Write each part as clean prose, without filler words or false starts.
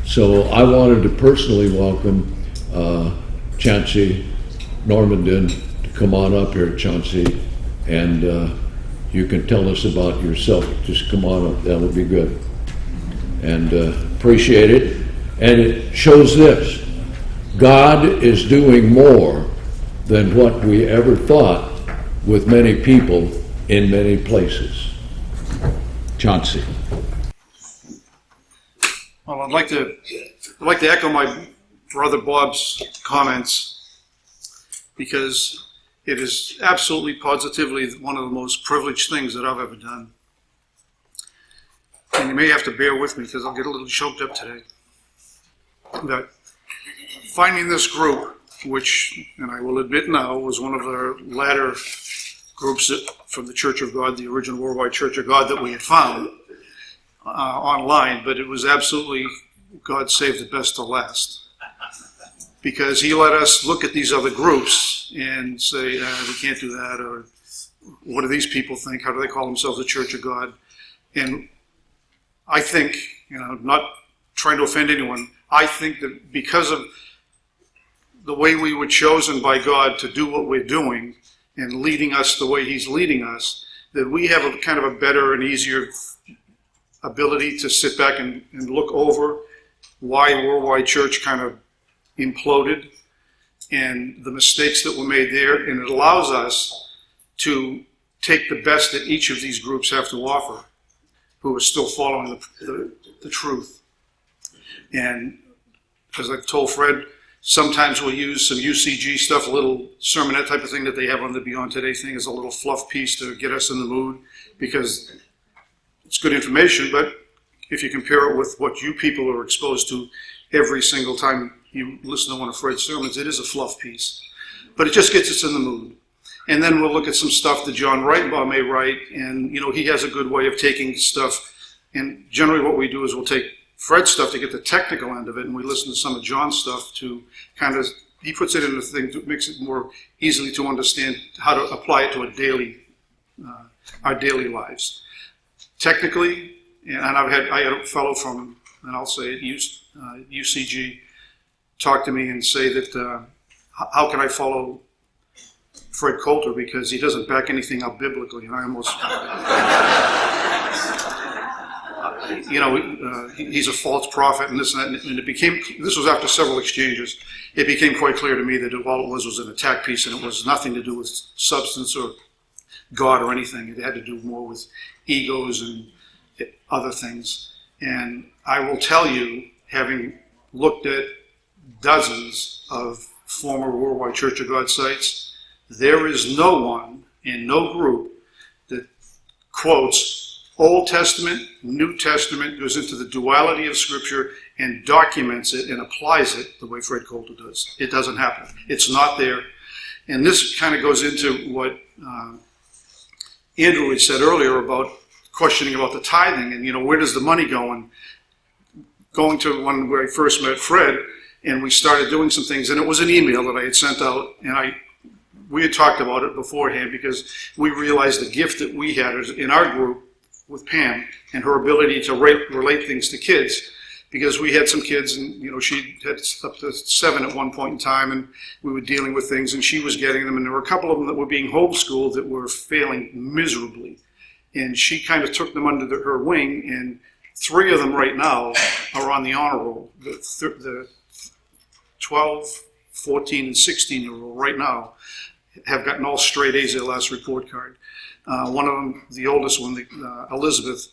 So I wanted to personally welcome Chauncey Normandin to come on up here, Chauncey, and you can tell us about yourself. Just come on up, that would be good. And appreciate it. And it shows this: God is doing more than what we ever thought with many people in many places. Chauncey. Well, I'd like to echo my brother Bob's comments, because it is absolutely positively one of the most privileged things that I've ever done. And you may have to bear with me because I'll get a little choked up today. But finding this group, which, and I will admit now, was one of the latter groups from the Church of God, the original Worldwide Church of God that we had found online, but it was absolutely God saved the best to last. Because he let us look at these other groups and say, we can't do that, or what do these people think? How do they call themselves the Church of God? And I think, not trying to offend anyone, I think that because of the way we were chosen by God to do what we're doing and leading us the way he's leading us, that we have a kind of a better and easier ability to sit back and look over why Worldwide Church kind of imploded and the mistakes that were made there, and it allows us to take the best that each of these groups have to offer, who are still following the truth. And as I've told Fred, sometimes we'll use some UCG stuff, a little sermonette type of thing that they have on the Beyond Today thing as a little fluff piece to get us in the mood, because it's good information, but if you compare it with what you people are exposed to every single time you listen to one of Fred's sermons, it is a fluff piece. But it just gets us in the mood. And then we'll look at some stuff that John Rittenbaugh may write, and he has a good way of taking stuff. And generally what we do is we'll take Fred's stuff to get the technical end of it, and we listen to some of John's stuff to kind of, he puts it in a thing that makes it more easily to understand how to apply it to our daily lives. Technically, and I had a fellow from, and I'll say it, UCG, talk to me and say that how can I follow Fred Coulter, because he doesn't back anything up biblically, and I almost, he's a false prophet and this and that, and this was after several exchanges. It became quite clear to me that all it was an attack piece, and it was nothing to do with substance or God or anything. It had to do more with egos and other things. And I will tell you, having looked at dozens of former Worldwide Church of God sites, there is no one and no group that quotes Old Testament, New Testament, goes into the duality of Scripture and documents it and applies it the way Fred Coulter does. It doesn't happen. It's not there. And this kind of goes into what Andrew had said earlier about questioning about the tithing and, where does the money go? And going to when I first met Fred, and we started doing some things, and it was an email that I had sent out, and we had talked about it beforehand because we realized the gift that we had in our group with Pam and her ability to relate things to kids, because we had some kids, and she had up to 7 at one point in time, and we were dealing with things, and she was getting them, and there were a couple of them that were being homeschooled that were failing miserably, and she kind of took them under her wing, and 3 of them right now are on the honor roll. The 12, 14, and 16-year-old right now have gotten all straight A's their last report card. One of them, the oldest one, Elizabeth,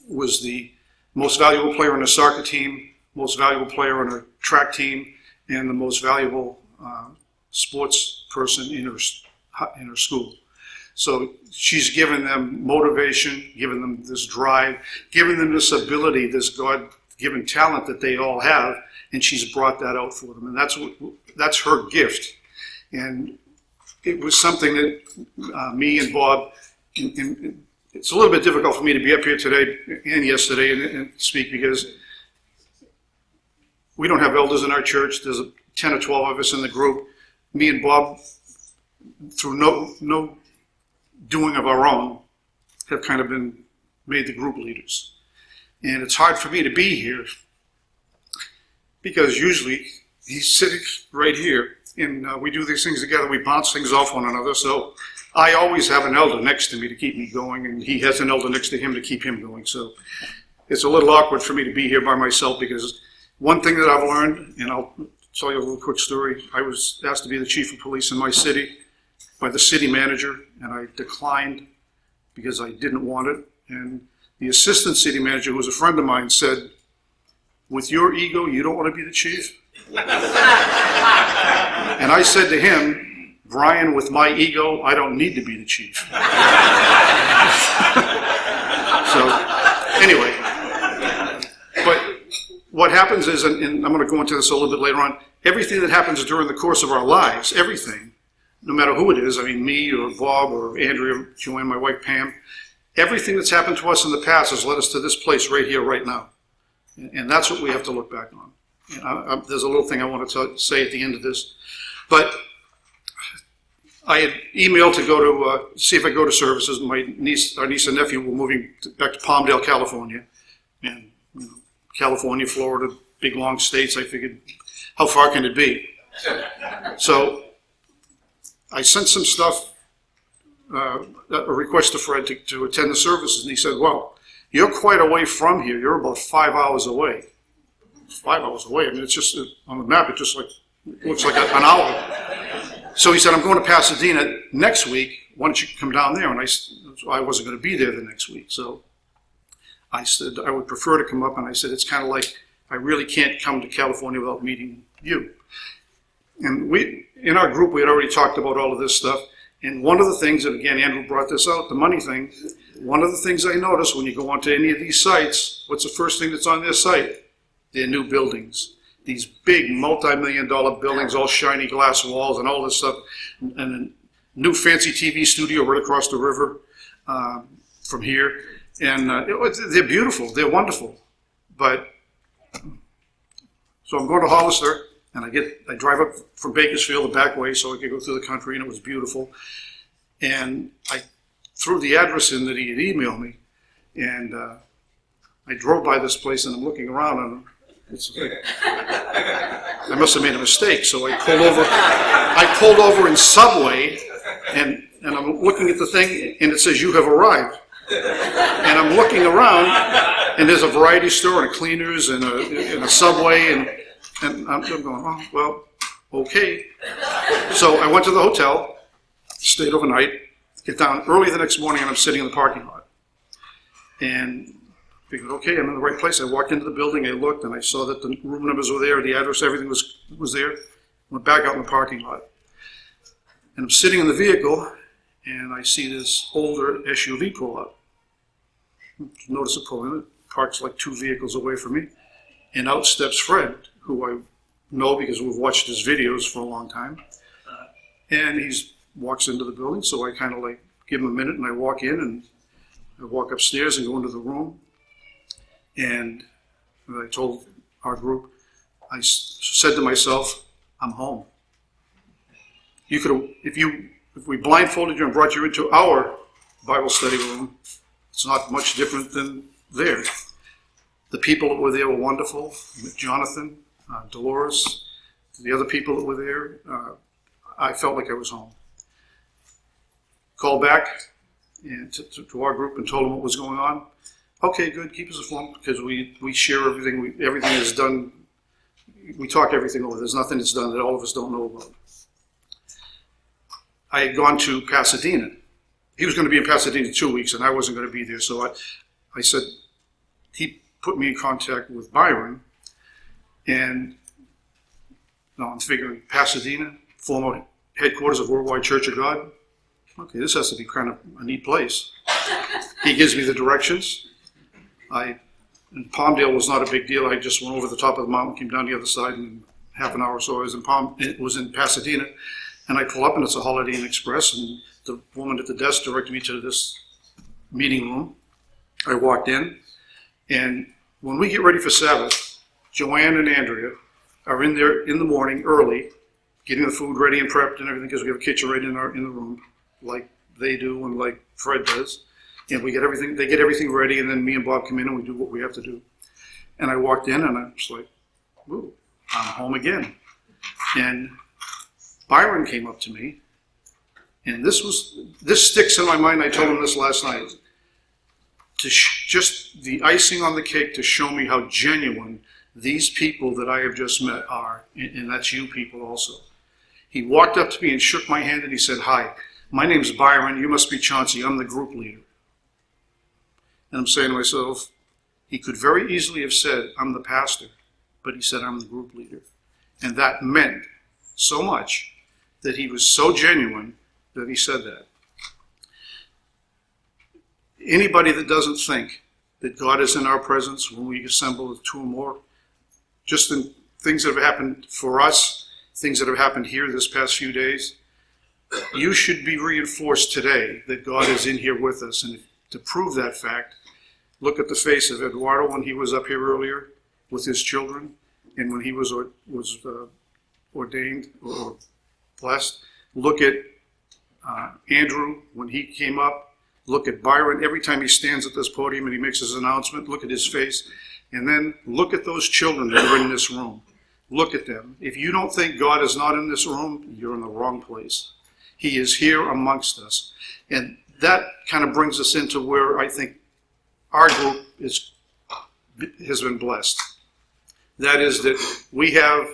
was the most valuable player on the soccer team, most valuable player on her track team, and the most valuable sports person in her school. So she's given them motivation, given them this drive, given them this ability, this God-given talent that they all have, and she's brought that out for them. And that's her gift. And it was something that me and Bob, and it's a little bit difficult for me to be up here today and yesterday and speak, because we don't have elders in our church. There's 10 or 12 of us in the group. Me and Bob, through no doing of our own, have kind of been made the group leaders. And it's hard for me to be here because usually he's sitting right here, and we do these things together. We bounce things off one another. So I always have an elder next to me to keep me going, and he has an elder next to him to keep him going. So it's a little awkward for me to be here by myself, because one thing that I've learned, and I'll tell you a little quick story. I was asked to be the chief of police in my city by the city manager, and I declined because I didn't want it. And the assistant city manager, who was a friend of mine, said, "With your ego, you don't want to be the chief?" And I said to him, "Brian, with my ego, I don't need to be the chief." So, anyway, but what happens is, and I'm going to go into this a little bit later on, everything that happens during the course of our lives, everything, no matter who it is, I mean, me or Bob or Andrea, Joanne, my wife Pam, everything that's happened to us in the past has led us to this place right here, right now. And that's what we have to look back on. And there's a little thing I want to say at the end of this. But I had emailed to go to see if I go to services. Our niece and nephew were moving back to Palmdale, California. And California, Florida, big long states. I figured, how far can it be? So I sent some stuff, a request to Fred to attend the services, and he said, "Well, you're quite away from here. You're about 5 hours away." It's 5 hours away. I mean, it's just on the map. It just looks like an hour. So he said, "I'm going to Pasadena next week. Why don't you come down there?" And I wasn't going to be there the next week, so I said I would prefer to come up. And I said, it's kind of like I really can't come to California without meeting you. And in our group, we had already talked about all of this stuff. And one of the things, and again, Andrew brought this out, the money thing, one of the things I noticed when you go onto any of these sites, what's the first thing that's on their site? Their new buildings. These big multi-million-dollar buildings, all shiny glass walls and all this stuff. And a new fancy TV studio right across the river from here. And they're beautiful, they're wonderful. But, so I'm going to Hollister. And I drive up from Bakersfield the back way so I could go through the country, and it was beautiful. And I threw the address in that he had emailed me, and I drove by this place, and I'm looking around, and it's like, I must have made a mistake. So I pulled over in Subway, and I'm looking at the thing, and it says, "You have arrived." And I'm looking around, and there's a variety store and a Cleaners and a Subway, and I'm going, "Oh, well, okay." So I went to the hotel, stayed overnight, get down early the next morning, and I'm sitting in the parking lot. And figured, okay, I'm in the right place. I walked into the building, I looked, and I saw that the room numbers were there, the address, everything was there. Went back out in the parking lot. And I'm sitting in the vehicle, and I see this older SUV pull up. Notice it pull in, it parks like 2 vehicles away from me. And out steps Fred, who I know because we've watched his videos for a long time. And he walks into the building, so I kind of like give him a minute, and I walk in, and I walk upstairs and go into the room. And I told our group, I said to myself, "I'm home." You could have, if we blindfolded you and brought you into our Bible study room, it's not much different than there. The people that were there were wonderful. Jonathan, Dolores, the other people that were there. I felt like I was home. Called back and to our group and told them what was going on. Okay, good. Keep us informed, because we share everything. Everything is done. We talk everything over. There's nothing that's done that all of us don't know about. I had gone to Pasadena. He was going to be in Pasadena 2 weeks, and I wasn't going to be there. So I said, he put me in contact with Byron, and now I'm figuring Pasadena, former headquarters of Worldwide Church of God. Okay, this has to be kind of a neat place. He gives me the directions. And Palmdale was not a big deal. I just went over the top of the mountain, came down the other side, and half an hour or so it was in Pasadena. And I pull up, and it's a Holiday Inn Express, and the woman at the desk directed me to this meeting room. I walked in, and when we get ready for Sabbath, Joanne and Andrea are in there in the morning early, getting the food ready and prepped and everything, because we have a kitchen right in the room, like they do and like Fred does. And they get everything ready, and then me and Bob come in and we do what we have to do. And I walked in, and I was like, "Ooh, I'm home again. And Byron came up to me, and this sticks in my mind. I told him this last night. Just the icing on the cake to show me how genuine these people that I have just met are, and that's you people also. He walked up to me and shook my hand and he said, "Hi, my name's Byron. You must be Chauncey. I'm the group leader." And I'm saying to myself, he could very easily have said, "I'm the pastor," but he said, "I'm the group leader." And that meant so much that he was so genuine that he said that. Anybody that doesn't think that God is in our presence when we assemble two or more, just in things that have happened for us, things that have happened here this past few days, you should be reinforced today that God is in here with us. And to prove that fact, look at the face of Eduardo when he was up here earlier with his children, and when he was ordained or blessed. Look at Andrew when he came up. Look at Byron every time he stands at this podium and he makes his announcement. Look at his face. And then look at those children that are in this room. Look at them. If you don't think God is not in this room, you're in the wrong place. He is here amongst us. And that kind of brings us into where I think our group has been blessed. That is that we have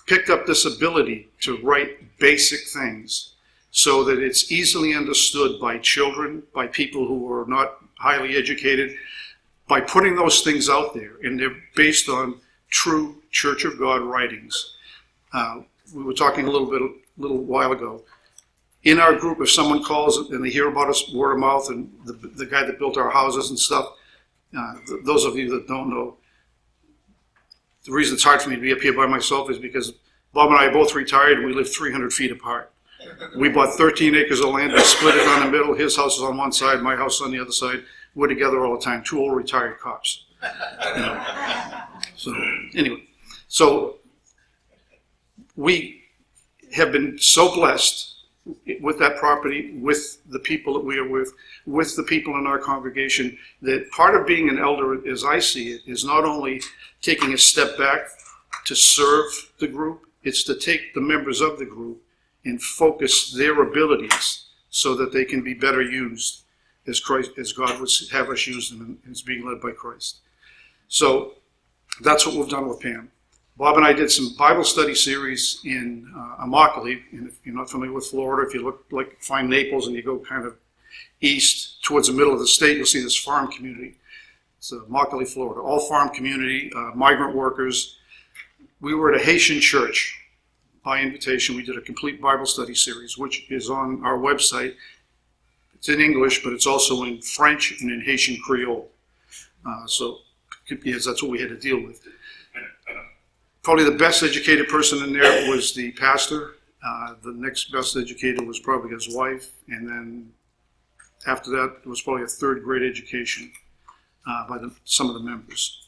picked up this ability to write basic things so that it's easily understood by children, by people who are not highly educated, by putting those things out there. And they're based on true Church of God writings. We were talking a little while ago. In our group, if someone calls and they hear about us word of mouth, and the guy that built our houses and stuff, those of you that don't know, the reason it's hard for me to be up here by myself is because Bob and I are both retired and we live 300 feet apart. We bought 13 acres of land and split it down the middle. His house is on one side, my house on the other side. We're together all the time, two old retired cops. So anyway, so we have been so blessed with that property, with the people that we are with the people in our congregation, that part of being an elder, as I see it, is not only taking a step back to serve the group, it's to take the members of the group and focus their abilities so that they can be better used as God would have us use them as being led by Christ. So that's what we've done with Pam. Bob and I did some Bible study series in Immokalee, and if you're not familiar with Florida, if you find Naples and you go kind of east towards the middle of the state, you'll see this farm community. It's Immokalee, Florida, all farm community, migrant workers. We were at a Haitian church. By invitation, we did a complete Bible study series, which is on our website. It's in English, but it's also in French and in Haitian Creole. So that's what we had to deal with. Probably the best educated person in there was the pastor. The next best educated was probably his wife. And then after that, it was probably a third grade education by some of the members.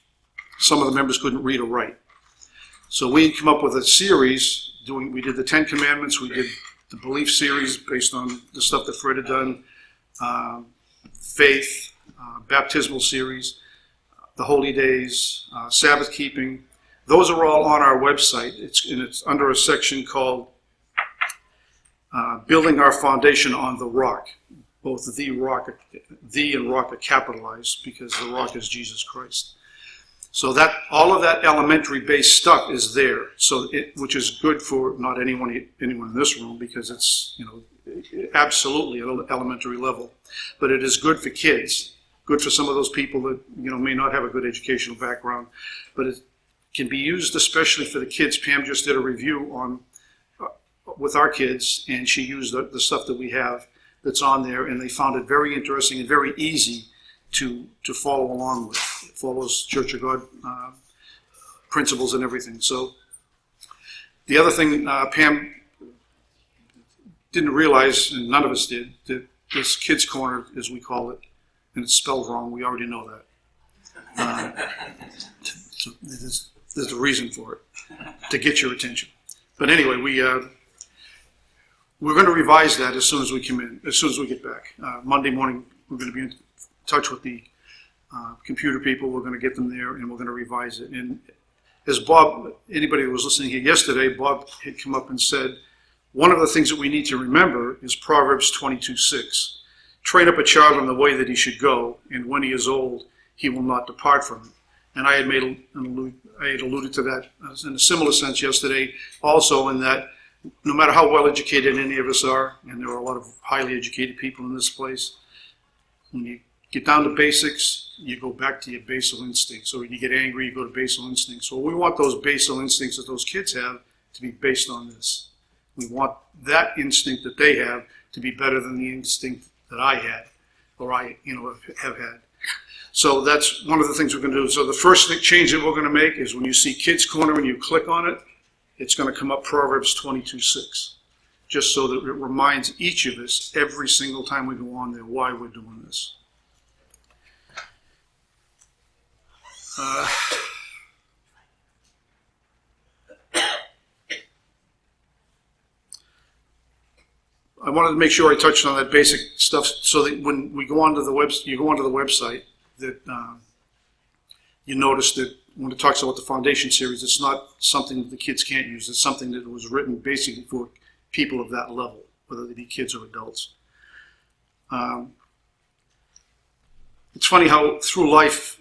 Some of the members couldn't read or write. So we come up with a series. We did the 10 Commandments. We did the Belief series based on the stuff that Fred had done. Faith, baptismal series, the Holy Days, Sabbath keeping. Those are all on our website. It's under a section called Building Our Foundation on the Rock. Both the and rock are capitalized because the rock is Jesus Christ. So that all of that elementary based stuff is there. So which is good for not anyone in this room because it's absolutely at an elementary level, but it is good for kids. Good for some of those people that may not have a good educational background, but it can be used especially for the kids. Pam just did a review on with our kids, and she used the stuff that we have that's on there, and they found it very interesting and very easy to follow along with. It follows Church of God principles and everything. So the other thing Pam didn't realize, and none of us did, that this Kids Corner, as we call it, and it's spelled wrong, we already know that. So there's a reason for it, to get your attention. But anyway, we're going to revise that as soon as we come in, as soon as we get back. Monday morning, we're going to be in touch with the computer people. We're going to get them there, and we're going to revise it. And as Bob, anybody who was listening here yesterday, Bob had come up and said, one of the things that we need to remember is Proverbs 22:6. Train up a child in the way that he should go, and when he is old, he will not depart from it. And I had alluded to that in a similar sense yesterday, also in that no matter how well educated any of us are, and there are a lot of highly educated people in this place, when you get down to basics, you go back to your basal instincts. So when you get angry, you go to basal instincts. So we want those basal instincts that those kids have to be based on this. We want that instinct that they have to be better than the instinct that I had, or I have had. So that's one of the things we're going to do. So the first change that we're going to make is when you see Kids Corner and you click on it, it's going to come up Proverbs 22:6, just so that it reminds each of us every single time we go on there why we're doing this. I wanted to make sure I touched on that basic stuff so that when we go onto the website, that you notice that when it talks about the foundation series, it's not something that the kids can't use. It's something that was written basically for people of that level, whether they be kids or adults. It's funny how through life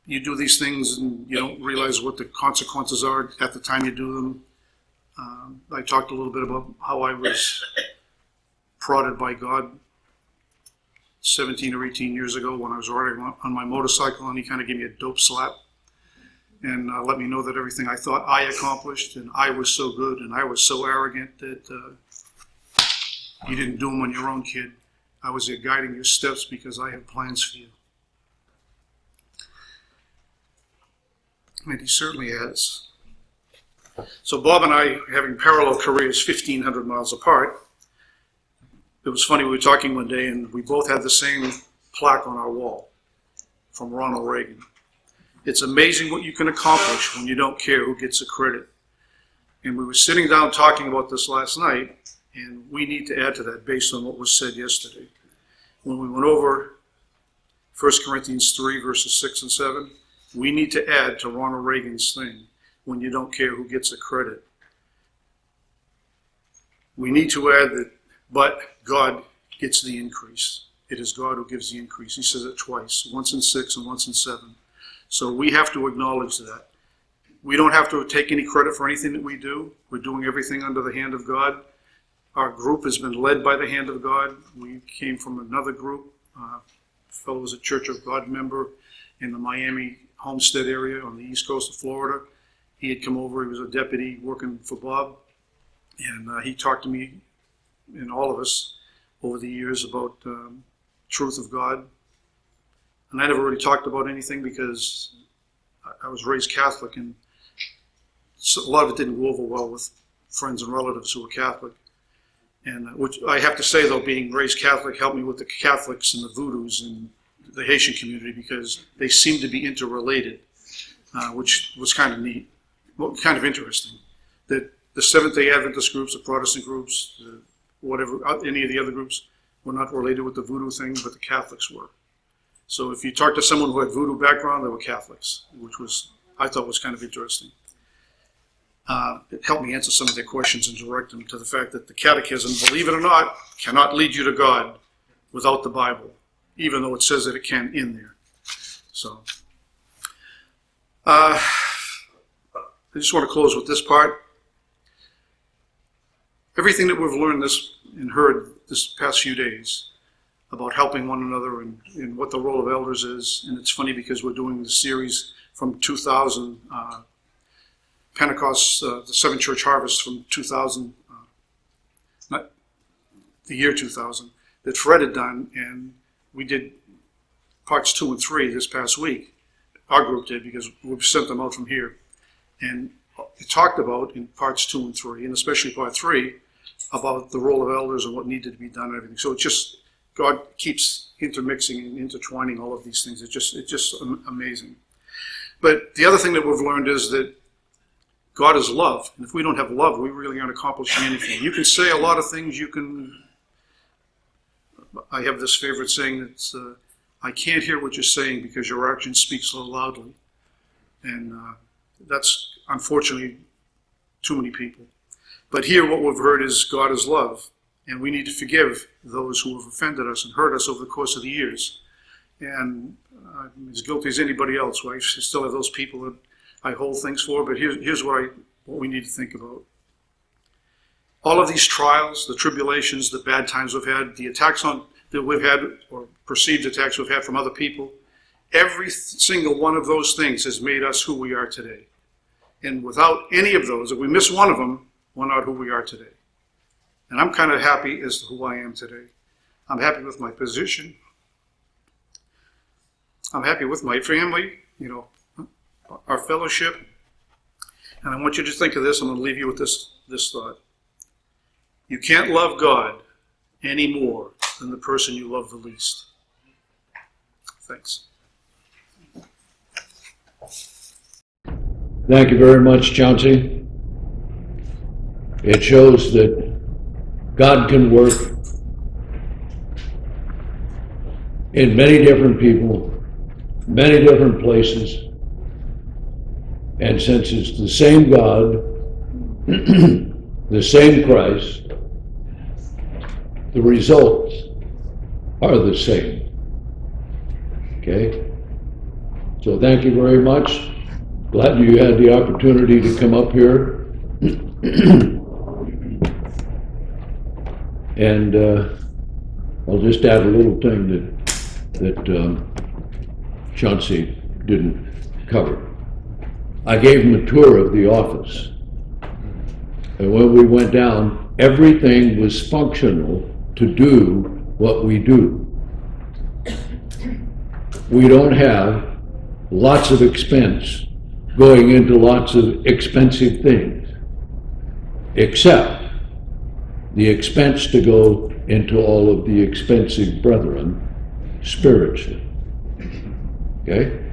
you do these things and you don't realize what the consequences are at the time you do them. I talked a little bit about how I was prodded by God 17 or 18 years ago when I was riding on my motorcycle, and he kind of gave me a dope slap and let me know that everything I thought I accomplished and I was so good and I was so arrogant that you didn't do them on your own, kid. I was there guiding your steps because I have plans for you. And he certainly has. So Bob and I, having parallel careers 1,500 miles apart, it was funny, we were talking one day and we both had the same plaque on our wall from Ronald Reagan. It's amazing what you can accomplish when you don't care who gets the credit. And we were sitting down talking about this last night, and we need to add to that based on what was said yesterday. When we went over 1 Corinthians 3, verses 6 and 7, we need to add to Ronald Reagan's thing, when you don't care who gets the credit. We need to add that, but God gets the increase. It is God who gives the increase. He says it twice, once in 6 and once in 7. So we have to acknowledge that. We don't have to take any credit for anything that we do. We're doing everything under the hand of God. Our group has been led by the hand of God. We came from another group. A fellow was a Church of God member in the Miami Homestead area on the east coast of Florida. He had come over. He was a deputy working for Bob. And he talked to me and all of us over the years about truth of God. And I never really talked about anything because I was raised Catholic, and so a lot of it didn't go over well with friends and relatives who were Catholic. And which I have to say, though, being raised Catholic helped me with the Catholics and the Voodoos and the Haitian community because they seem to be interrelated, which was kind of neat, well, kind of interesting. That the Seventh-day Adventist groups, the Protestant groups, whatever, any of the other groups were not related with the voodoo thing, but the Catholics were. So if you talk to someone who had voodoo background, they were Catholics, which I thought was kind of interesting. It helped me answer some of their questions and direct them to the fact that the Catechism, believe it or not, cannot lead you to God without the Bible, even though it says that it can in there. So I just want to close with this part. Everything that we've learned and heard this past few days about helping one another and what the role of elders is. And it's funny because we're doing the series from 2000, Pentecost, the Seven Church Harvest from 2000, not the year 2000, that Fred had done. And we did parts 2 and 3 this past week. Our group did because we sent them out from here. And it talked about in parts 2 and 3, and especially part 3, about the role of elders and what needed to be done and everything. So it's just, God keeps intermixing and intertwining all of these things. It's just amazing. But the other thing that we've learned is that God is love. And if we don't have love, we really aren't accomplishing anything. You can say a lot of things. I have this favorite saying that's, I can't hear what you're saying because your action speaks so loudly. And That's unfortunately too many people. But here what we've heard is God is love, and we need to forgive those who have offended us and hurt us over the course of the years. And I'm as guilty as anybody else, right? I still have those people that I hold things for, but here's what we need to think about. All of these trials, the tribulations, the bad times we've had, the attacks that we've had, or perceived attacks we've had from other people, every single one of those things has made us who we are today. And without any of those, if we miss one of them, we're not who we are today. And I'm kind of happy as to who I am today. I'm happy with my position. I'm happy with my family, our fellowship. And I want you to think of this. I'm going to leave you with this thought. You can't love God any more than the person you love the least. Thanks. Thank you very much, Chauncey. It shows that God can work in many different people, many different places. And since it's the same God, the same Christ, the results are the same. Okay? So thank you very much. Glad you had the opportunity to come up here. And I'll just add a little thing that Chauncey didn't cover. I gave him a tour of the office. And when we went down, everything was functional to do what we do. We don't have lots of expense going into lots of expensive things, except the expense to go into all of the expensive brethren spiritually. Okay?